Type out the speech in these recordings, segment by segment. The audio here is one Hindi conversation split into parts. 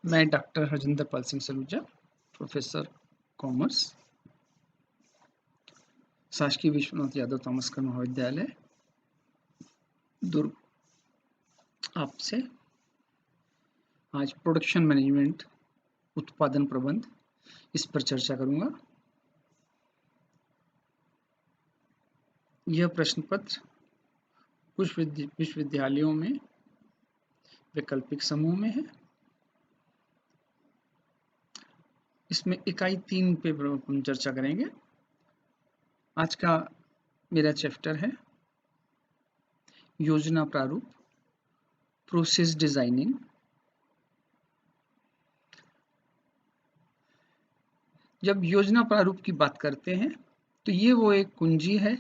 मैं doctor Harjinder Pal Singh Saluja, professor commerce, शासकीय विश्वनाथ यादव तामस्कर महाविद्यालय, दुर्ग, आपसे आज प्रोडक्शन मैनेजमेंट, उत्पादन प्रबंध, इस पर चर्चा करूंगा। यह प्रश्न पत्र कुछ विश्वविद्यालयों में वैकल्पिक समूह में है। इसमें इकाई 3 पे हम चर्चा करेंगे। आज का मेरा चैप्टर है योजना प्रारूप, प्रोसेस डिजाइनिंग। जब योजना प्रारूप की बात करते हैं तो ये वो एक कुंजी है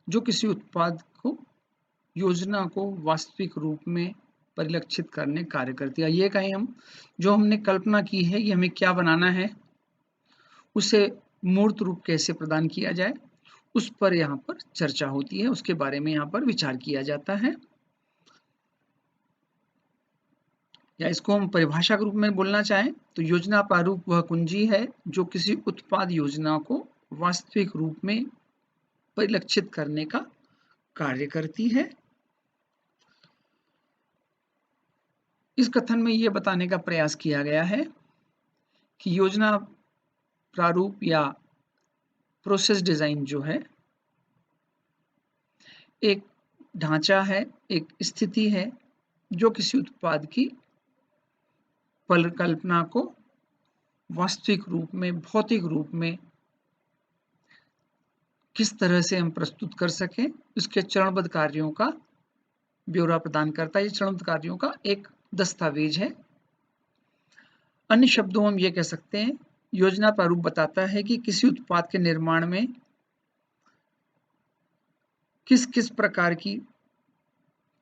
जो किसी उत्पाद को, योजना को वास्तविक रूप में परिलक्षित करने कार्य करती है। ये कहें हम जो हमने कल्पना की है कि हमें क्या बनाना है, उसे मूर्त रूप कैसे प्रदान किया जाए, उस पर यहाँ पर चर्चा होती है, उसके बारे में यहाँ पर विचार किया जाता है। या इसको हम परिभाषा के रूप में बोलना चाहें तो योजना प्रारूप वह कुंजी है जो किसी उत्पाद योजना को वास्तविक रूप में परिलक्षित करने का कार्य करती है। इस कथन में यह बताने का प्रयास किया गया है कि योजना प्रारूप या प्रोसेस डिजाइन जो है एक ढांचा है, एक स्थिति है जो किसी उत्पाद की परिकल्पना को वास्तविक रूप में, भौतिक रूप में किस तरह से हम प्रस्तुत कर सकें, इसके चरणबद्ध कार्यों का ब्यौरा प्रदान करता है। ये चरणबद्ध कार्यों का एक दस्तावेज है। अन्य शब्दों में हम ये कह सकते हैं, योजना प्रारूप बताता है कि किसी उत्पाद के निर्माण में किस किस प्रकार की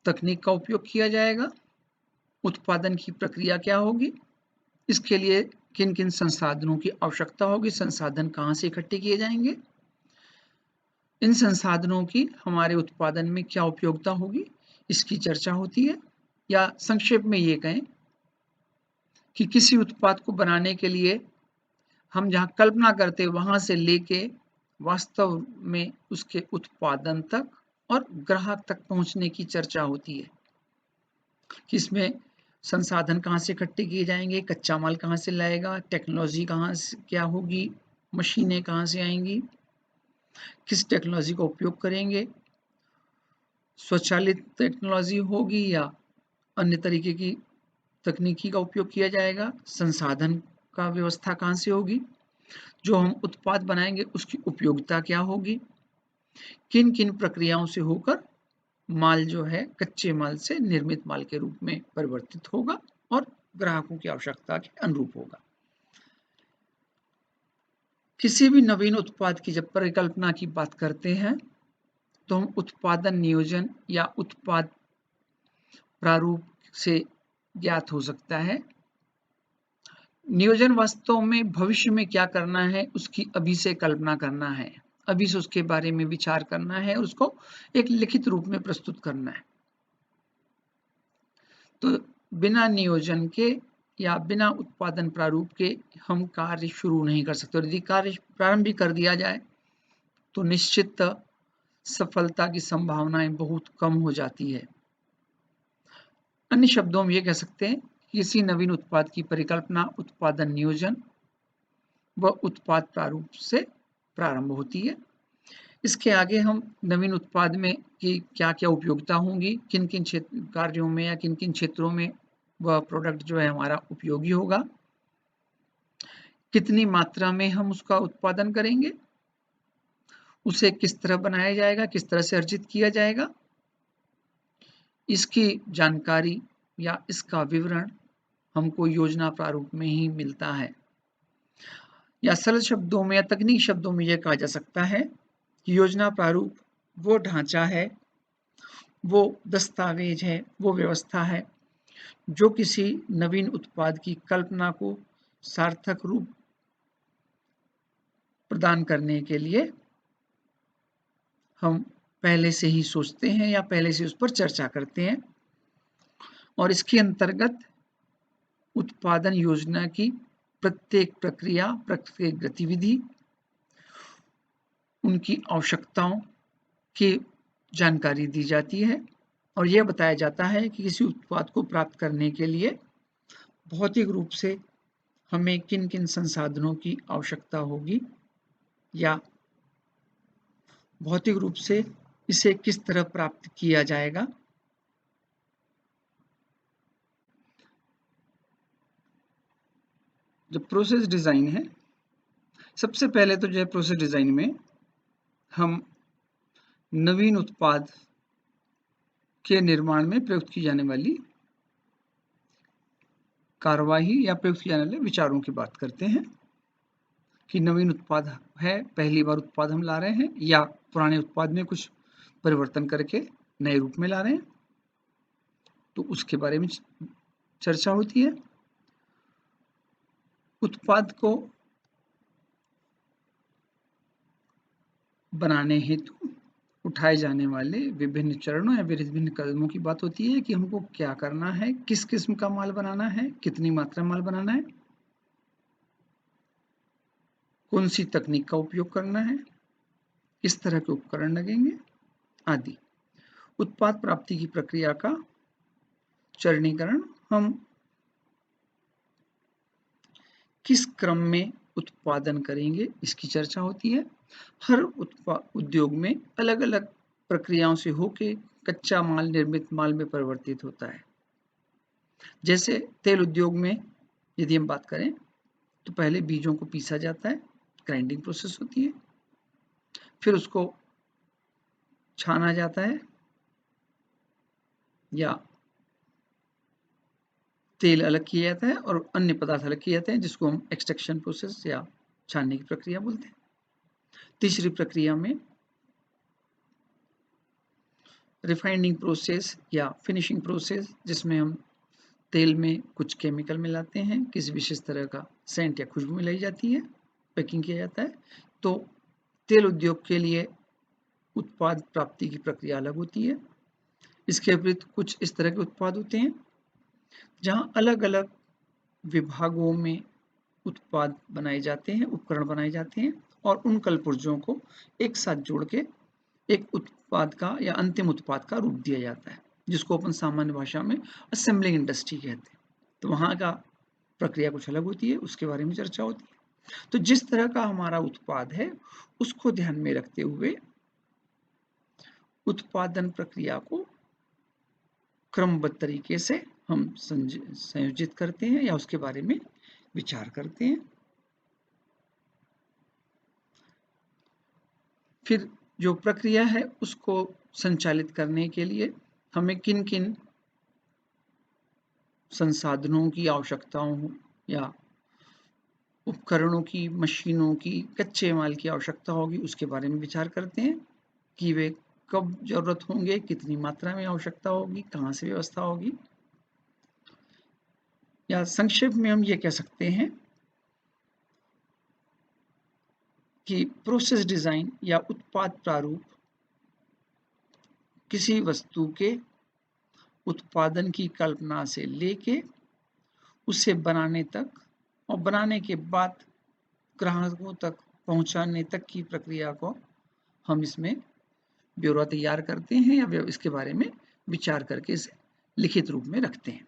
तकनीक का उपयोग किया जाएगा, उत्पादन की प्रक्रिया क्या होगी, इसके लिए किन किन संसाधनों की आवश्यकता होगी, संसाधन कहाँ से इकट्ठे किए जाएंगे, इन संसाधनों की हमारे उत्पादन में क्या उपयोगिता होगी, इसकी चर्चा होती है। या संक्षेप में ये कहें कि किसी उत्पाद को बनाने के लिए हम जहाँ कल्पना करते वहां से लेके वास्तव में उसके उत्पादन तक और ग्राहक तक पहुंचने की चर्चा होती है कि इसमें संसाधन कहाँ से इकट्ठे किए जाएंगे, कच्चा माल कहाँ से लाएगा, टेक्नोलॉजी कहाँ से क्या होगी, मशीनें कहाँ से आएंगी, किस टेक्नोलॉजी का उपयोग करेंगे, स्वचालित टेक्नोलॉजी होगी या अन्य तरीके की तकनीकी का उपयोग किया जाएगा, संसाधन का व्यवस्था कहाँ से होगी, जो हम उत्पाद बनाएंगे उसकी उपयोगिता क्या होगी, किन किन प्रक्रियाओं से होकर माल जो है कच्चे माल से निर्मित माल के रूप में परिवर्तित होगा और ग्राहकों की आवश्यकता के अनुरूप होगा। किसी भी नवीन उत्पाद की जब परिकल्पना की बात करते हैं तो हम उत्पादन नियोजन या उत्पाद प्रारूप से ज्ञात हो सकता है। नियोजन वास्तव में भविष्य में क्या करना है उसकी अभी से कल्पना करना है, अभी से उसके बारे में विचार करना है और उसको एक लिखित रूप में प्रस्तुत करना है। तो बिना नियोजन के या बिना उत्पादन प्रारूप के हम कार्य शुरू नहीं कर सकते और यदि कार्य प्रारंभ भी कर दिया जाए तो निश्चित सफलता की संभावनाएं बहुत कम हो जाती है। अन्य शब्दों में ये कह सकते हैं किसी नवीन उत्पाद की परिकल्पना उत्पादन नियोजन व उत्पाद प्रारूप से प्रारंभ होती है। इसके आगे हम नवीन उत्पाद में की क्या क्या उपयोगिता होंगी, किन किन कार्यों में या किन किन क्षेत्रों में वह प्रोडक्ट जो है हमारा उपयोगी होगा, कितनी मात्रा में हम उसका उत्पादन करेंगे, उसे किस तरह बनाया जाएगा, किस तरह से अर्जित किया जाएगा, इसकी जानकारी या इसका विवरण हमको योजना प्रारूप में ही मिलता है। या सरल शब्दों में या तकनीकी शब्दों में यह कहा जा सकता है कि योजना प्रारूप वो ढांचा है, वो दस्तावेज है, वो व्यवस्था है जो किसी नवीन उत्पाद की कल्पना को सार्थक रूप प्रदान करने के लिए हम पहले से ही सोचते हैं या पहले से उस पर चर्चा करते हैं और इसके अंतर्गत उत्पादन योजना की प्रत्येक प्रक्रिया, प्रत्येक गतिविधि, उनकी आवश्यकताओं की जानकारी दी जाती है और यह बताया जाता है कि किसी उत्पाद को प्राप्त करने के लिए भौतिक रूप से हमें किन-किन संसाधनों की आवश्यकता होगी या भौतिक रूप से इसे किस तरह प्राप्त किया जाएगा। जो प्रोसेस डिज़ाइन है, सबसे पहले तो जो है प्रोसेस डिज़ाइन में हम नवीन उत्पाद के निर्माण में प्रयुक्त की जाने वाली कार्यवाही या प्रयुक्त किए जाने वाले विचारों की बात करते हैं कि नवीन उत्पाद है, पहली बार उत्पाद हम ला रहे हैं या पुराने उत्पाद में कुछ परिवर्तन करके नए रूप में ला रहे हैं, तो उसके बारे में चर्चा होती है। उत्पाद को बनाने हेतु उठाए जाने वाले विभिन्न चरणों या विभिन्न कदमों की बात होती है कि हमको क्या करना है, किस किस्म का माल बनाना है, कितनी मात्रा में माल बनाना है, कौन सी तकनीक का उपयोग करना है, किस तरह के उपकरण लगेंगे आदि। उत्पाद प्राप्ति की प्रक्रिया का चरणीकरण हम किस क्रम में उत्पादन करेंगे इसकी चर्चा होती है। हर उद्योग में अलग-अलग प्रक्रियाओं से होके कच्चा माल निर्मित माल में परिवर्तित होता है। जैसे तेल उद्योग में यदि हम बात करें तो पहले बीजों को पीसा जाता है, ग्राइंडिंग प्रोसेस होती है, फिर उसको छाना जाता है या तेल अलग किया जाता है और अन्य पदार्थ अलग किए जाते हैं जिसको हम एक्सट्रैक्शन प्रोसेस या छानने की प्रक्रिया बोलते हैं। तीसरी प्रक्रिया में रिफाइनिंग प्रोसेस या फिनिशिंग प्रोसेस जिसमें हम तेल में कुछ केमिकल मिलाते हैं, किसी विशेष तरह का सेंट या खुशबू मिलाई जाती है, पैकिंग किया जाता है। तो तेल उद्योग के लिए उत्पाद प्राप्ति की प्रक्रिया अलग होती है। इसके विपरीत कुछ इस तरह के उत्पाद होते हैं जहाँ अलग-अलग विभागों में उत्पाद बनाए जाते हैं, उपकरण बनाए जाते हैं और उन कलपुर्जों को एक साथ जोड़ के एक उत्पाद का या अंतिम उत्पाद का रूप दिया जाता है, जिसको अपन सामान्य भाषा में असेंबलिंग इंडस्ट्री कहते हैं। तो वहाँ का प्रक्रिया कुछ अलग होती है, उसके बारे में चर्चा होती है। तो जिस तरह का हमारा उत्पाद है, उसको ध्यान में रखते हुए उत्पादन प्रक्रिया को क्रमबद्ध तरीके से हम संयोजित करते हैं या उसके बारे में विचार करते हैं। फिर जो प्रक्रिया है उसको संचालित करने के लिए हमें किन-किन संसाधनों की आवश्यकताओं या उपकरणों की, मशीनों की, कच्चे माल की आवश्यकता होगी उसके बारे में विचार करते हैं कि वे कब ज़रूरत होंगे, कितनी मात्रा में आवश्यकता होगी, कहाँ से व्यवस्था होगी। या संक्षेप में हम ये कह सकते हैं कि प्रोसेस डिज़ाइन या उत्पाद प्रारूप किसी वस्तु के उत्पादन की कल्पना से लेके उसे बनाने तक और बनाने के बाद ग्राहकों तक पहुंचाने तक की प्रक्रिया को हम इसमें ब्यौरा तैयार करते हैं या इसके बारे में विचार करके इसे लिखित रूप में रखते हैं।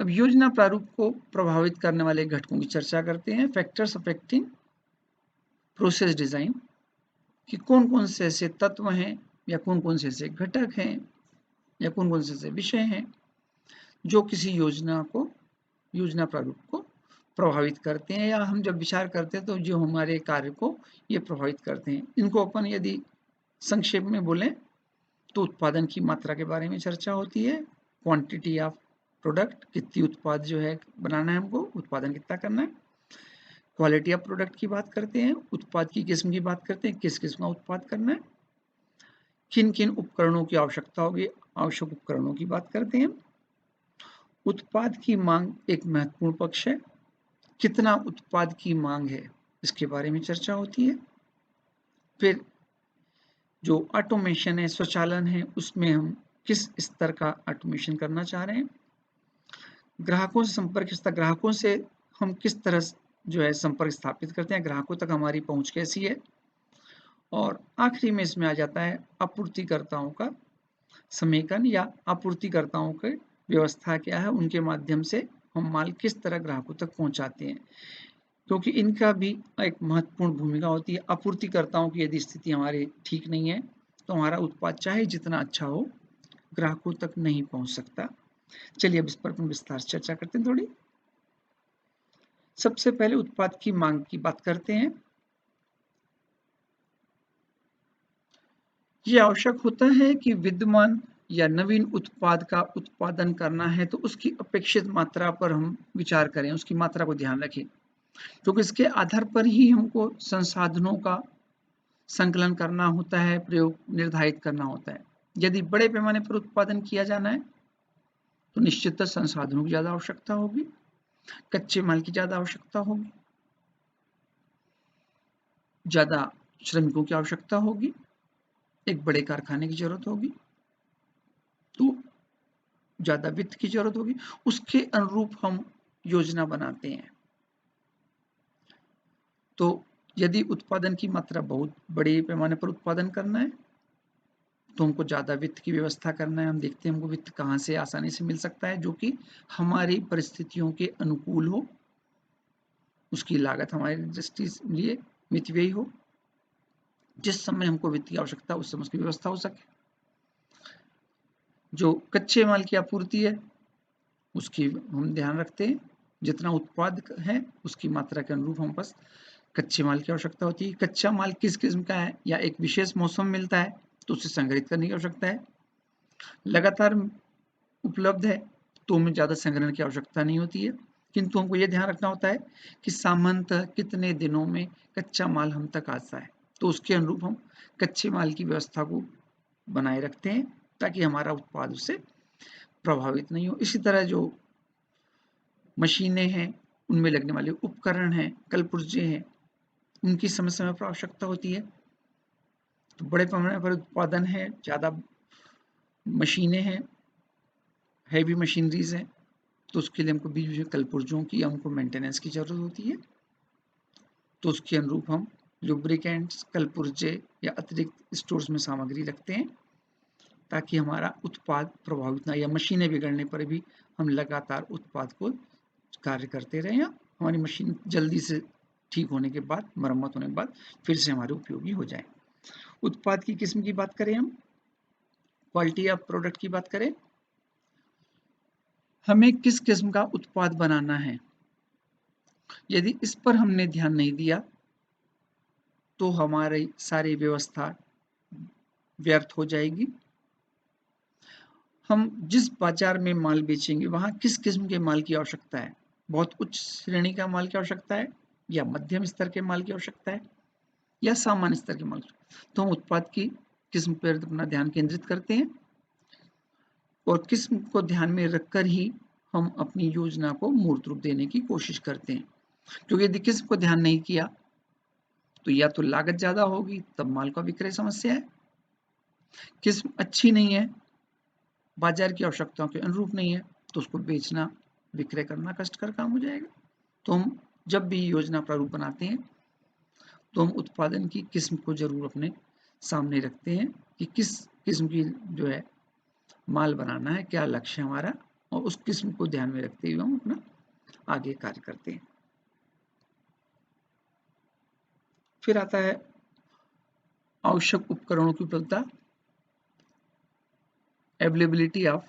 अब योजना प्रारूप को प्रभावित करने वाले घटकों की चर्चा करते हैं। फैक्टर्स अफेक्टिंग प्रोसेस डिजाइन कि कौन-कौन से ऐसे तत्व हैं या कौन-कौन से ऐसे घटक हैं या कौन-कौन से ऐसे विषय हैं जो किसी योजना प्रारूप को प्रभावित करते हैं या हम जब विचार करते हैं तो जो हमारे कार्य को ये प्रभावित करते हैं। इनको अपन यदि संक्षेप में बोलें तो उत्पादन की मात्रा के बारे में चर्चा होती है, क्वांटिटी ऑफ प्रोडक्ट कितनी उत्पाद जो है बनाना है हमको, उत्पादन कितना करना है। क्वालिटी ऑफ प्रोडक्ट की बात करते हैं, उत्पाद की किस्म की बात करते हैं, किस किस्म का उत्पाद करना है, किन-किन उपकरणों की आवश्यकता होगी, आवश्यक उपकरणों की बात करते हैं। उत्पाद की मांग एक महत्वपूर्ण पक्ष है, कितना उत्पाद की मांग है इसके बारे में चर्चा होती है। फिर जो ऑटोमेशन है, स्वचालन है, उसमें हम किस स्तर का ऑटोमेशन करना चाह रहे हैं। ग्राहकों से संपर्क स्थापित, ग्राहकों से हम किस तरह जो है संपर्क स्थापित करते हैं, ग्राहकों तक हमारी पहुंच कैसी है। और आखिरी में इसमें आ जाता है आपूर्तिकर्ताओं का समेकन या आपूर्तिकर्ताओं की व्यवस्था क्या है, उनके माध्यम से हम माल किस तरह ग्राहकों तक पहुंचाते हैं, क्योंकि इनका भी एक महत्वपूर्ण भूमिका होती है। आपूर्तिकर्ताओं की यदि स्थिति हमारी ठीक नहीं है तो हमारा उत्पाद चाहे जितना अच्छा हो ग्राहकों तक नहीं पहुंच सकता। चलिए अब इस पर अपन विस्तार से चर्चा करते हैं थोड़ी। सबसे पहले उत्पाद की मांग की बात करते हैं। ये आवश्यक होता है कि विद्यमान या नवीन उत्पाद का उत्पादन करना है तो उसकी अपेक्षित मात्रा पर हम विचार करें, उसकी मात्रा को ध्यान रखें, क्योंकि इसके आधार पर ही हमको संसाधनों का संकलन करना होता है, प्रयोग निर्धारित करना होता है। यदि बड़े पैमाने पर उत्पादन किया जाना है तो निश्चिततः संसाधनों की ज्यादा आवश्यकता होगी, कच्चे माल की ज्यादा आवश्यकता होगी, ज्यादा श्रमिकों की आवश्यकता होगी, एक बड़े कारखाने की जरूरत होगी, तो ज्यादा वित्त की जरूरत होगी। उसके अनुरूप हम योजना बनाते हैं। तो यदि उत्पादन की मात्रा बहुत बड़े पैमाने पर उत्पादन करना है तो हमको ज्यादा वित्त की व्यवस्था करना है। हम देखते हैं हमको वित्त कहाँ से आसानी से मिल सकता है जो कि हमारी परिस्थितियों के अनुकूल हो, उसकी लागत हमारी दृष्टि लिए मितव्ययी हो, जिस समय हमको वित्त की आवश्यकता उस समय उसकी व्यवस्था हो सके। जो कच्चे माल की आपूर्ति है उसकी हम ध्यान रखते हैं, जितना उत्पाद है उसकी मात्रा के अनुरूप हम बस कच्चे माल की आवश्यकता होती है। कच्चा माल किस किस्म का है या एक विशेष मौसम में मिलता है तो उसे संग्रहित करने की आवश्यकता है। लगातार उपलब्ध है तो हमें ज़्यादा संग्रहण की आवश्यकता नहीं होती है, किंतु हमको ये ध्यान रखना होता है कि सामान्यतः कितने दिनों में कच्चा माल हम तक आता है, तो उसके अनुरूप हम कच्चे माल की व्यवस्था को बनाए रखते हैं ताकि हमारा उत्पाद उससे प्रभावित नहीं हो। इसी तरह जो मशीनें हैं, उनमें लगने वाले उपकरण हैं, कलपुर्जे हैं, उनकी समय समय पर आवश्यकता होती है। तो बड़े पैमाने पर उत्पादन है, ज़्यादा मशीनें हैं, हैवी मशीनरीज हैं, तो उसके लिए हमको बीच में कलपुर्जों की हमको मेंटेनेंस की जरूरत होती है। तो उसके अनुरूप हम लुब्रिकेंट्स, कलपुर्जे या अतिरिक्त स्टोर्स में सामग्री रखते हैं ताकि हमारा उत्पाद प्रभावित ना, या मशीनें बिगड़ने पर भी हम लगातार उत्पाद को कार्य करते रहें, या हमारी मशीन जल्दी से ठीक होने के बाद, मरम्मत होने के बाद फिर से हमारे उपयोगी हो जाए। उत्पाद की किस्म की बात करें, हम क्वालिटी ऑफ प्रोडक्ट की बात करें, हमें किस किस्म का उत्पाद बनाना है, यदि इस पर हमने ध्यान नहीं दिया तो हमारी सारी व्यवस्था व्यर्थ हो जाएगी। हम जिस बाजार में माल बेचेंगे वहां किस किस्म के माल की आवश्यकता है, बहुत उच्च श्रेणी का माल की आवश्यकता है या मध्यम स्तर के माल की आवश्यकता है या सामान्य स्तर के माल, तो हम उत्पाद की किस्म पर अपना ध्यान केंद्रित करते हैं और किस्म को ध्यान में रखकर ही हम अपनी योजना को मूर्त रूप देने की कोशिश करते हैं। क्योंकि यदि किस्म को ध्यान नहीं किया तो या तो लागत ज्यादा होगी, तब माल का विक्रय समस्या है, किस्म अच्छी नहीं है, बाजार की आवश्यकताओं के अनुरूप नहीं है, तो उसको बेचना, विक्रय करना कष्टकर काम हो जाएगा। तो हम जब भी योजना प्रारूप बनाते हैं तो हम उत्पादन की किस्म को जरूर अपने सामने रखते हैं कि किस किस्म की जो है माल बनाना है, क्या लक्ष्य है हमारा, और उस किस्म को ध्यान में रखते हुए हम अपना आगे कार्य करते हैं। फिर आता है आवश्यक उपकरणों की उपलब्धता, availability of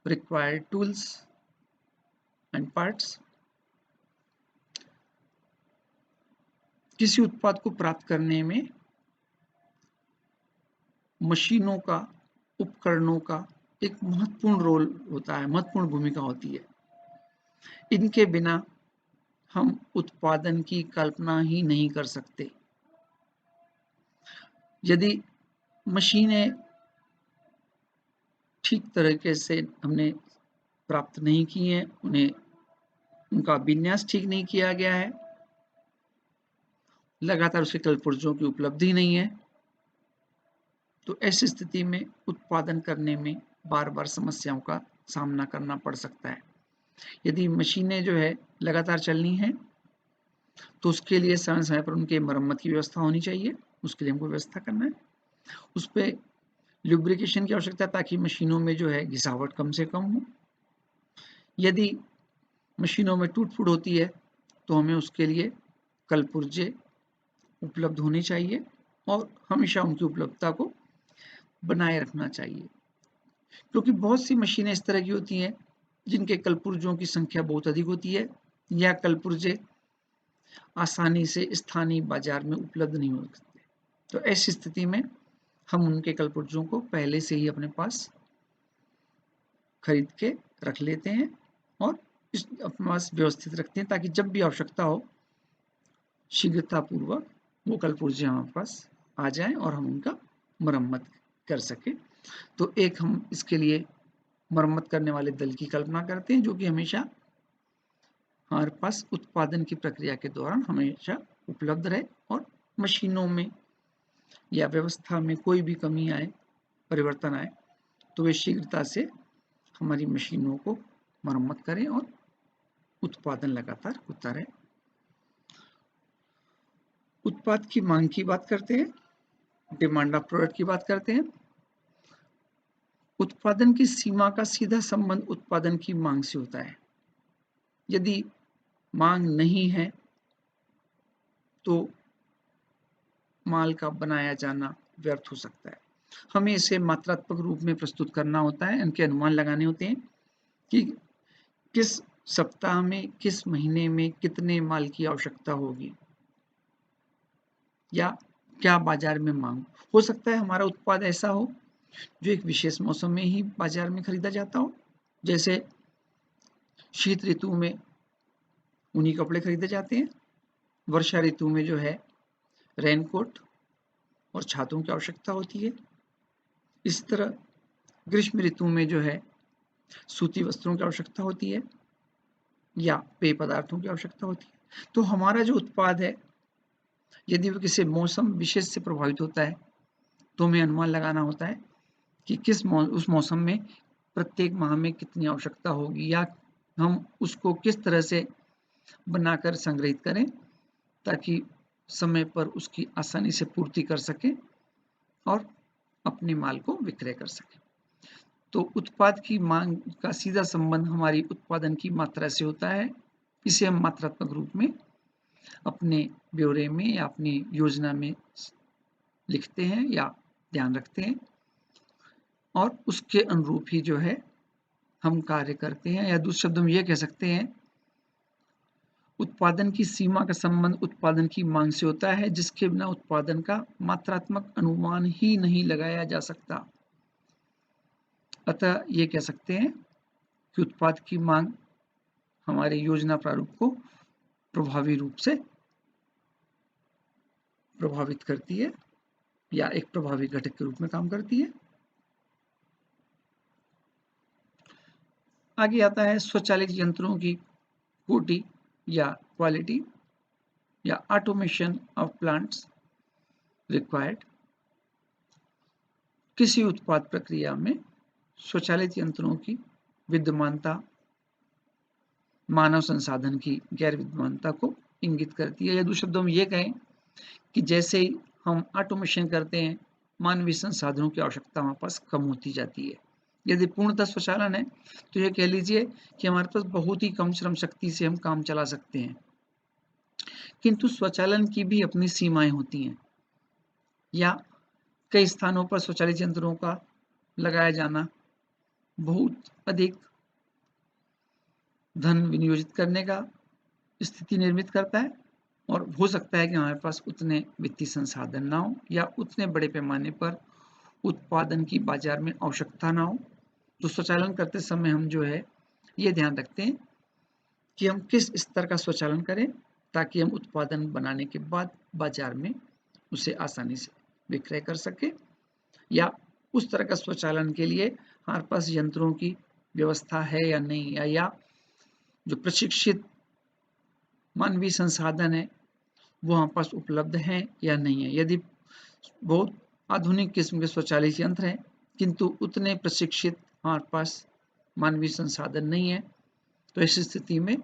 required tools and parts। किसी उत्पाद को प्राप्त करने में मशीनों का, उपकरणों का एक महत्वपूर्ण रोल होता है, महत्वपूर्ण भूमिका होती है। इनके बिना हम उत्पादन की कल्पना ही नहीं कर सकते। यदि मशीनें ठीक तरीके से हमने प्राप्त नहीं की हैं, उन्हें उनका विन्यास ठीक नहीं किया गया है, लगातार उसके कलपुर्जों की उपलब्धि नहीं है, तो ऐसी स्थिति में उत्पादन करने में बार बार समस्याओं का सामना करना पड़ सकता है। यदि मशीनें जो है लगातार चलनी है तो उसके लिए समय समय पर उनके मरम्मत की व्यवस्था होनी चाहिए, उसके लिए हमको व्यवस्था करना है। उस पे लुब्रिकेशन की आवश्यकता है ताकि मशीनों में जो है घिसावट कम से कम हो। यदि मशीनों में टूट-फूट होती है तो हमें उसके लिए कलपुर्जे उपलब्ध होने चाहिए और हमेशा उनकी उपलब्धता को बनाए रखना चाहिए। क्योंकि बहुत सी मशीनें इस तरह की होती हैं जिनके कलपुर्जों की संख्या बहुत अधिक होती है या कलपुर्जे आसानी से स्थानीय बाजार में उपलब्ध नहीं हो सकते। तो ऐसी स्थिति में हम उनके कलपुर्जों को पहले से ही अपने पास खरीद के रख लेते हैं और अपने पास व्यवस्थित रखते हैं ताकि जब भी आवश्यकता हो शीघ्रतापूर्वक वो कलपुर्जे हमारे पास आ जाएं और हम उनका मरम्मत कर सकें। तो एक हम इसके लिए मरम्मत करने वाले दल की कल्पना करते हैं जो कि हमेशा हमारे पास उत्पादन की प्रक्रिया के दौरान हमेशा उपलब्ध रहे और मशीनों में या व्यवस्था में कोई भी कमी आए, परिवर्तन आए तो वे शीघ्रता से हमारी मशीनों को मरम्मत करें और उत्पादन लगातार होता रहे। उत्पाद की मांग की बात करते हैं, डिमांड ऑफ प्रोडक्ट की बात करते हैं। उत्पादन की सीमा का सीधा संबंध उत्पादन की मांग से होता है। यदि मांग नहीं है तो माल का बनाया जाना व्यर्थ हो सकता है। हमें इसे मात्रात्मक रूप में प्रस्तुत करना होता है, इनके अनुमान लगाने होते हैं कि किस सप्ताह में, किस महीने में कितने माल की आवश्यकता होगी या क्या बाजार में मांग। हो सकता है हमारा उत्पाद ऐसा हो जो एक विशेष मौसम में ही बाजार में खरीदा जाता हो, जैसे शीत ऋतु में ऊनी कपड़े खरीदे जाते हैं, वर्षा ऋतु में जो है रेनकोट और छातों की आवश्यकता होती है। इस तरह ग्रीष्म ऋतु में जो है सूती वस्त्रों की आवश्यकता होती है या पेय पदार्थों की आवश्यकता होती है। तो हमारा जो उत्पाद है यदि वो किसी मौसम विशेष से प्रभावित होता है तो हमें अनुमान लगाना होता है कि उस मौसम में प्रत्येक माह में कितनी आवश्यकता होगी या हम उसको किस तरह से बनाकर संग्रहित करें ताकि समय पर उसकी आसानी से पूर्ति कर सकें और अपने माल को विक्रय कर सकें। तो उत्पाद की मांग का सीधा संबंध हमारी उत्पादन की मात्रा से होता है। इसे हम मात्रात्मक रूप में अपने ब्यौरे में या अपनी योजना में लिखते हैं या ध्यान रखते हैं और उसके अनुरूप ही जो है हम कार्य करते हैं, या दूसरे शब्दों में ये कह सकते हैं उत्पादन की सीमा का संबंध उत्पादन की मांग से होता है जिसके बिना उत्पादन का मात्रात्मक अनुमान ही नहीं लगाया जा सकता। अतः ये कह सकते हैं कि उत्पाद की मांग हमारे योजना प्रारूप को प्रभावी रूप से प्रभावित करती है या एक प्रभावी घटक के रूप में काम करती है। आगे आता है स्वचालित यंत्रों की कोटि या क्वालिटी या ऑटोमेशन ऑफ प्लांट्स रिक्वायर्ड। किसी उत्पाद प्रक्रिया में स्वचालित यंत्रों की विद्यमानता मानव संसाधन की गैर विद्यमानता को इंगित करती है, या दूसरे शब्दों में ये कहें कि जैसे ही हम ऑटोमेशन करते हैं मानवीय संसाधनों की आवश्यकता हमारे पास कम होती जाती है। यदि पूर्णतः स्वचालन है तो ये कह लीजिए कि हमारे पास बहुत ही कम श्रम शक्ति से हम काम चला सकते हैं, किंतु स्वचालन की भी अपनी सीमाएं होती हैं या कई स्थानों पर स्वचालित यंत्रों का लगाया जाना बहुत अधिक धन विनियोजित करने का स्थिति निर्मित करता है और हो सकता है कि हमारे पास उतने वित्तीय संसाधन ना हो या उतने बड़े पैमाने पर उत्पादन की बाजार में आवश्यकता ना हो। तो स्वचालन करते समय हम जो है ये ध्यान रखते हैं कि हम किस स्तर का स्वचालन करें ताकि हम उत्पादन बनाने के बाद बाजार में उसे आसानी से विक्रय कर सकें, या उस तरह का स्वचालन के लिए हमारे पास यंत्रों की व्यवस्था है या नहीं, या जो प्रशिक्षित मानवीय संसाधन है वो हमारे पास उपलब्ध हैं या नहीं है। यदि बहुत आधुनिक किस्म के स्वचालित यंत्र हैं किंतु उतने प्रशिक्षित हमारे पास मानवीय संसाधन नहीं है तो इस स्थिति में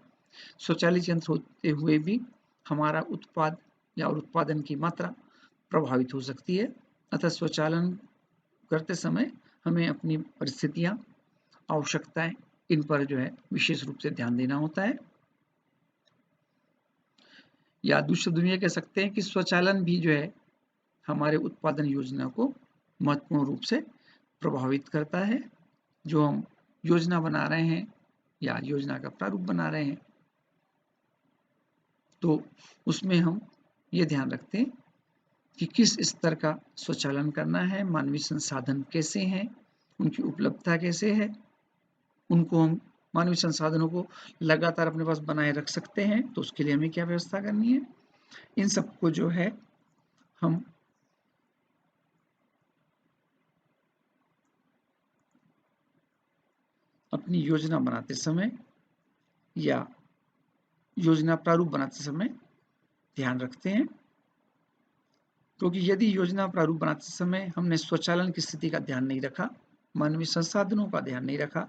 स्वचालित यंत्र होते हुए भी हमारा उत्पाद या उत्पादन की मात्रा प्रभावित हो सकती है। अतः स्वचालन करते समय हमें अपनी परिस्थितियां, आवश्यकताएं, इन पर जो है विशेष रूप से ध्यान देना होता है। या दूसरे दुनिया कह सकते हैं कि स्वचालन भी जो है हमारे उत्पादन योजना को महत्वपूर्ण रूप से प्रभावित करता है। जो हम योजना बना रहे हैं या योजना का प्रारूप बना रहे हैं, तो उसमें हम ये ध्यान रखते हैं कि किस स्तर का स्वचालन करना है, मानवीय संसाधन कैसे हैं, उनकी उपलब्धता कैसे है, उनको हम मानवीय संसाधनों को लगातार अपने पास बनाए रख सकते हैं, तो उसके लिए हमें क्या व्यवस्था करनी है। इन सबको जो है हम अपनी योजना बनाते समय या योजना प्रारूप बनाते समय ध्यान रखते हैं। क्योंकि यदि योजना प्रारूप बनाते समय हमने स्वचालन की स्थिति का ध्यान नहीं रखा, मानवीय संसाधनों का ध्यान नहीं रखा,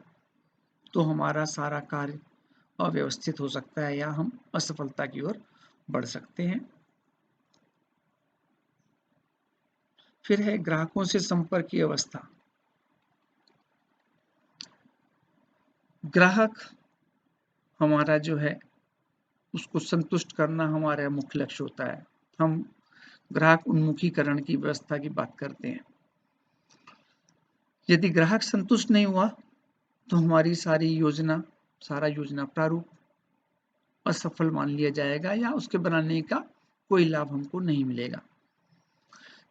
तो हमारा सारा कार्य अव्यवस्थित हो सकता है या हम असफलता की ओर बढ़ सकते हैं। फिर है ग्राहकों से संपर्क की अवस्था। ग्राहक हमारा जो है उसको संतुष्ट करना हमारा मुख्य लक्ष्य होता है। हम ग्राहक उन्मुखीकरण की व्यवस्था की बात करते हैं। यदि ग्राहक संतुष्ट नहीं हुआ तो हमारी सारा योजना प्रारूप असफल मान लिया जाएगा या उसके बनाने का कोई लाभ हमको नहीं मिलेगा।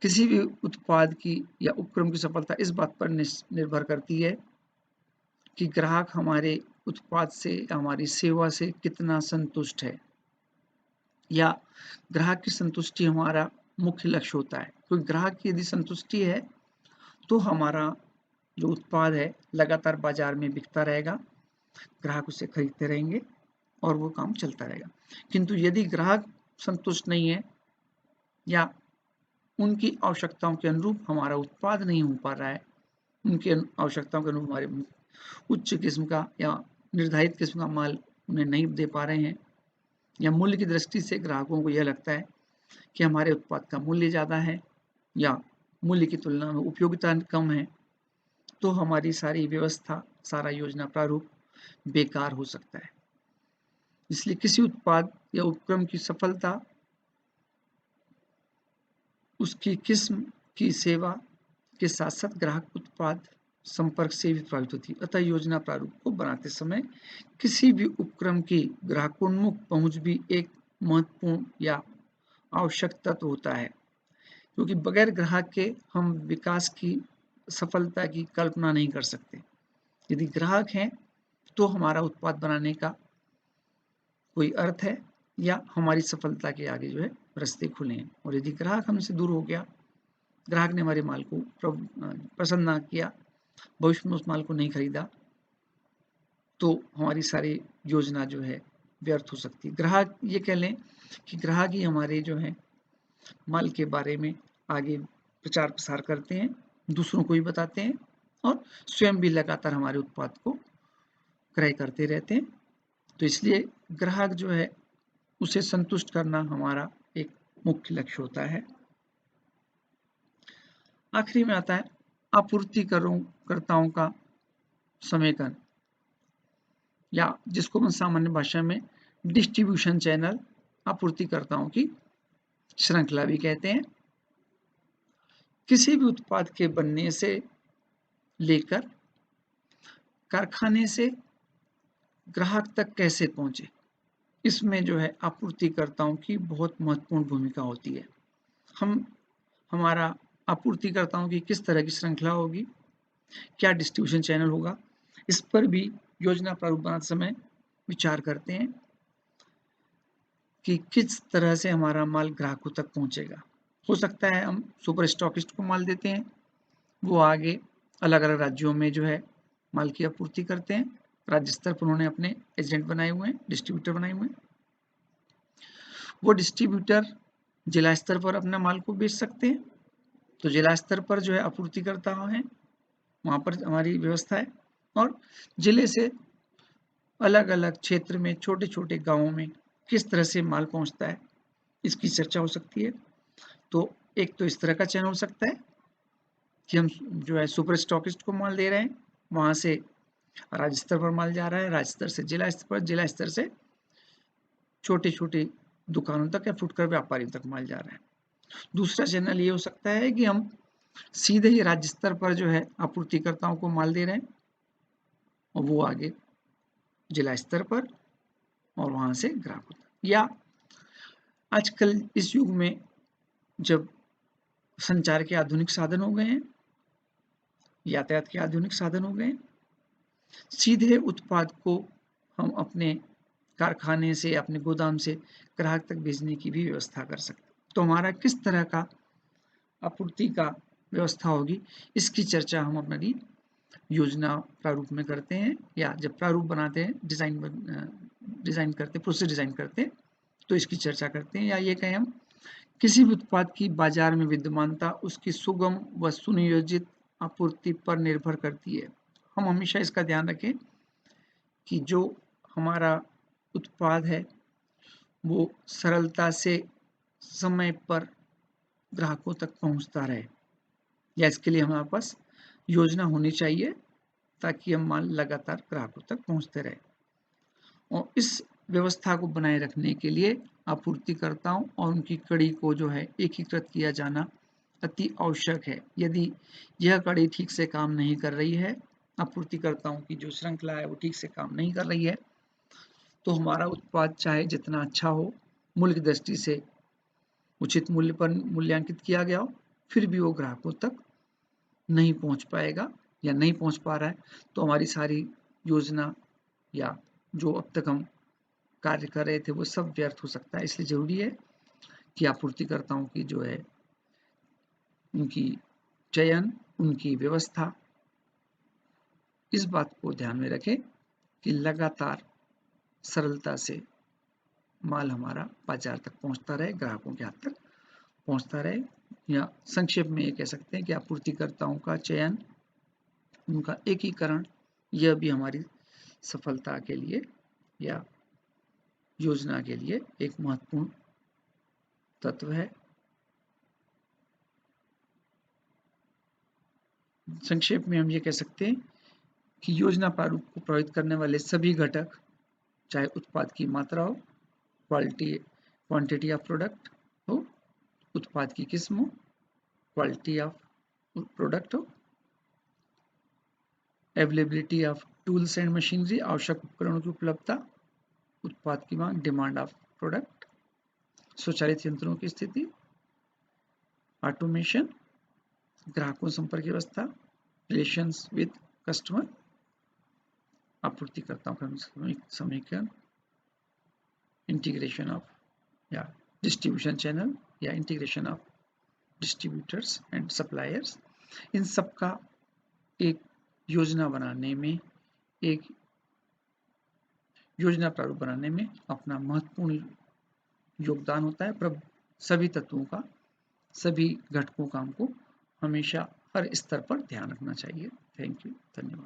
किसी भी उत्पाद की या उपक्रम की सफलता इस बात पर निर्भर करती है कि ग्राहक हमारे उत्पाद से या हमारी सेवा से कितना संतुष्ट है, या ग्राहक की संतुष्टि हमारा मुख्य लक्ष्य होता है। क्योंकि ग्राहक की यदि संतुष्टि है तो हमारा जो उत्पाद है लगातार बाजार में बिकता रहेगा, ग्राहक उसे खरीदते रहेंगे और वो काम चलता रहेगा। किंतु यदि ग्राहक संतुष्ट नहीं है या उनकी आवश्यकताओं के अनुरूप हमारा उत्पाद नहीं हो पा रहा है, उनकी आवश्यकताओं के अनुरूप हमारे उच्च किस्म का या निर्धारित किस्म का माल उन्हें नहीं दे पा रहे हैं, या मूल्य की दृष्टि से ग्राहकों को यह लगता है कि हमारे उत्पाद का मूल्य ज़्यादा है या मूल्य की तुलना में उपयोगिता कम है, तो हमारी सारी व्यवस्था, सारा योजना प्रारूप बेकार हो सकता है। इसलिए किसी उत्पाद या उपक्रम की सफलता उसकी किस्म की सेवा के साथ साथ ग्राहक उत्पाद संपर्क से भी प्रभावित होती है। अतः योजना प्रारूप को बनाते समय किसी भी उपक्रम की ग्राहकोन्मुख पहुंच भी एक महत्वपूर्ण या आवश्यक तत्व होता है, क्योंकि बगैर ग्राहक के हम विकास की सफलता की कल्पना नहीं कर सकते। यदि ग्राहक हैं तो हमारा उत्पाद बनाने का कोई अर्थ है या हमारी सफलता के आगे जो है रास्ते खुले हैं। और यदि ग्राहक हमसे दूर हो गया, ग्राहक ने हमारे माल को पसंद ना किया, भविष्य में उस माल को नहीं खरीदा, तो हमारी सारी योजना जो है व्यर्थ हो सकती है। ग्राहक ये कह लें कि ग्राहक ही हमारे जो है माल के बारे में आगे प्रचार प्रसार करते हैं, दूसरों को भी बताते हैं और स्वयं भी लगातार हमारे उत्पाद को क्रय करते रहते हैं। तो इसलिए ग्राहक जो है उसे संतुष्ट करना हमारा एक मुख्य लक्ष्य होता है। आखिरी में आता है आपूर्तिकर्ताओं का समेकन, या जिसको हम सामान्य भाषा में डिस्ट्रीब्यूशन चैनल, आपूर्तिकर्ताओं की श्रृंखला भी कहते हैं। किसी भी उत्पाद के बनने से लेकर कारखाने से ग्राहक तक कैसे पहुंचे, इसमें जो है आपूर्तिकर्ताओं की बहुत महत्वपूर्ण भूमिका होती है। हमारा आपूर्तिकर्ताओं की किस तरह की श्रृंखला होगी, क्या डिस्ट्रीब्यूशन चैनल होगा, इस पर भी योजना प्रारूप बनाते समय विचार करते हैं कि किस तरह से हमारा माल ग्राहकों तक पहुंचेगा। हो सकता है हम सुपर स्टॉकिस्ट को माल देते हैं, वो आगे अलग अलग राज्यों में जो है माल की आपूर्ति करते हैं। राज्य स्तर पर उन्होंने अपने एजेंट बनाए हुए हैं, डिस्ट्रीब्यूटर बनाए हुए हैं। वो डिस्ट्रीब्यूटर जिला स्तर पर अपना माल को बेच सकते हैं, तो जिला स्तर पर जो है आपूर्तिकर्ता हैं, वहाँ पर हमारी व्यवस्था है। और जिले से अलग अलग क्षेत्र में, छोटे छोटे गांवों में किस तरह से माल पहुंचता है, इसकी चर्चा हो सकती है। तो एक तो इस तरह का चयन हो सकता है कि हम जो है सुपर स्टॉकिस्ट को माल दे रहे हैं, वहां से राज्य स्तर पर माल जा रहा है, राज्य स्तर से जिला स्तर पर, जिला स्तर से छोटे छोटे दुकानों तक या फुटकर व्यापारियों तक माल जा रहा है। दूसरा चैनल ये हो सकता है कि हम सीधे ही राज्य स्तर पर जो है आपूर्तिकर्ताओं को माल दे रहे हैं और वो आगे जिला स्तर पर और वहां से ग्राहकों तक। या आजकल इस युग में जब संचार के आधुनिक साधन हो गए हैं, यातायात के आधुनिक साधन हो गए हैं, सीधे उत्पाद को हम अपने कारखाने से, अपने गोदाम से ग्राहक तक भेजने की भी व्यवस्था कर सकते हैं। तो हमारा किस तरह का आपूर्ति का व्यवस्था होगी, इसकी चर्चा हम अपनी योजना प्रारूप में करते हैं, या जब प्रारूप बनाते हैं, डिजाइन करते हैं, प्रोसेस डिजाइन करते हैं, तो इसकी चर्चा करते हैं। या ये कहें हम किसी भी उत्पाद की बाजार में विद्यमानता उसकी सुगम व सुनियोजित आपूर्ति पर निर्भर करती है। हम हमेशा इसका ध्यान रखें कि जो हमारा उत्पाद है वो सरलता से समय पर ग्राहकों तक पहुंचता रहे, या इसके लिए हमारे पास योजना होनी चाहिए ताकि हम माल लगातार ग्राहकों तक पहुंचते रहे। और इस व्यवस्था को बनाए रखने के लिए आपूर्तिकर्ताओं और उनकी कड़ी को जो है एकीकृत किया जाना अति आवश्यक है। यदि यह कड़ी ठीक से काम नहीं कर रही है, आपूर्तिकर्ताओं की जो श्रृंखला है वो ठीक से काम नहीं कर रही है, तो हमारा उत्पाद चाहे जितना अच्छा हो, मूल्य की दृष्टि से उचित मूल्य पर मूल्यांकित किया गया हो, फिर भी वो ग्राहकों तक नहीं पहुंच पाएगा या नहीं पहुंच पा रहा है, तो हमारी सारी योजना या जो अब तक हम कार्य कर रहे थे वो सब व्यर्थ हो सकता है। इसलिए जरूरी है कि आपूर्तिकर्ताओं की जो है उनकी चयन, उनकी व्यवस्था, इस बात को ध्यान में रखें कि लगातार सरलता से माल हमारा बाजार तक पहुंचता रहे, ग्राहकों के हाथ तक पहुंचता रहे। या संक्षेप में ये कह सकते हैं कि आपूर्तिकर्ताओं का चयन, उनका एकीकरण, यह भी हमारी सफलता के लिए या योजना के लिए एक महत्वपूर्ण तत्व है। संक्षेप में हम ये कह सकते हैं कि योजना प्रारूप को प्रभावित करने वाले सभी घटक, चाहे उत्पाद की मात्रा हो, क्वांटिटी ऑफ प्रोडक्ट हो, उत्पाद की किस्म हो, क्वालिटी ऑफ प्रोडक्ट हो, availability of tools and machinery, आवश्यक उपकरणों की उपलब्धता, उत्पाद की मांग, डिमांड ऑफ प्रोडक्ट, स्वचालित यंत्रों की स्थिति, ऑटोमेशन, ग्राहकों संपर्क व्यवस्था, रिलेशंस विद कस्टमर, आपूर्तिकर्ताओं का समीकरण, इंटीग्रेशन ऑफ या डिस्ट्रीब्यूशन चैनल या integration of distributors and suppliers. इन सब का एक योजना बनाने में, एक योजना प्रारूप बनाने में अपना महत्वपूर्ण योगदान होता है। पर सभी तत्वों का, सभी घटकों का हमको हमेशा हर स्तर पर ध्यान रखना चाहिए। थैंक यू, धन्यवाद।